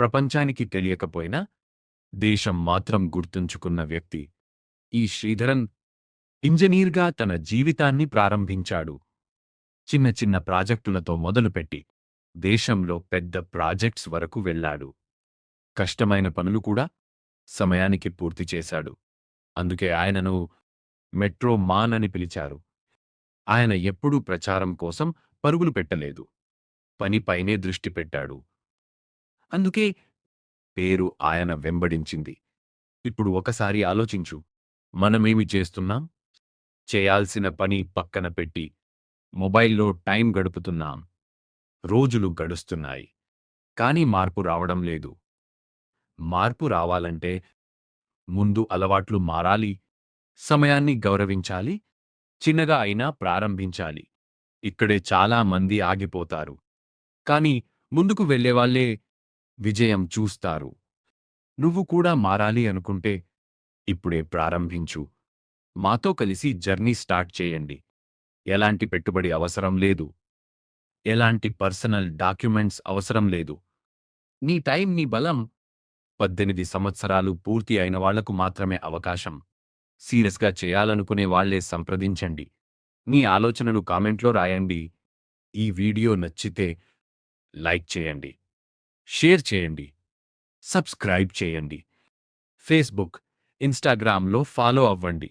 ప్రపంచానికి తెలియకపోయినా దేశం మాత్రం గుర్తుంచుకున్న వ్యక్తి ఈ శ్రీధరన్. ఇంజనీర్గా తన జీవితాన్ని ప్రారంభించాడు. చిన్న చిన్న ప్రాజెక్టులతో మొదలుపెట్టి దేశంలో పెద్ద ప్రాజెక్ట్స్ వరకు వెళ్ళాడు. కష్టమైన పనులు కూడా సమయానికి పూర్తి చేశాడు. అందుకే ఆయనను మెట్రో మాన్ అని పిలిచారు. ఆయన ఎప్పుడూ ప్రచారం కోసం పరుగులు పెట్టలేదు, పనిపైనే దృష్టి పెట్టాడు. అందుకే పేరు ఆయన వెంబడించింది. ఇప్పుడు ఒకసారి ఆలోచించు, మనమేమి చేస్తున్నాం? చేయాల్సిన పని పక్కన పెట్టి మొబైల్లో టైం గడుపుతున్నాం. రోజులు గడుస్తున్నాయి, కానీ మార్పు రావడం లేదు. మార్పు రావాలంటే ముందు అలవాట్లు మారాలి, సమయాన్ని గౌరవించాలి, చిన్నగా అయినా ప్రారంభించాలి. ఇక్కడే చాలా మంది ఆగిపోతారు, కానీ ముందుకు వెళ్ళేవాళ్లే విజయం చూస్తారు. నువ్వు కూడా మారాలి అనుకుంటే ఇప్పుడే ప్రారంభించు. మాతో కలిసి జర్నీ స్టార్ట్ చేయండి. ఎలాంటి పెట్టుబడి అవసరం లేదు, ఎలాంటి పర్సనల్ డాక్యుమెంట్స్ అవసరం లేదు. నీ టైం, నీ బలం. 18 సంవత్సరాలు పూర్తి అయిన వాళ్లకు మాత్రమే అవకాశం. సీరియస్గా చేయాలనుకునే వాళ్లే సంప్రదించండి. మీ ఆలోచనను కామెంట్లో రాయండి. ఈ వీడియో నచ్చితే లైక్ చేయండి, షేర్ చేయండి, సబ్స్క్రైబ్ చేయండి. ఫేస్బుక్, ఇన్స్టాగ్రామ్లో ఫాలో అవ్వండి.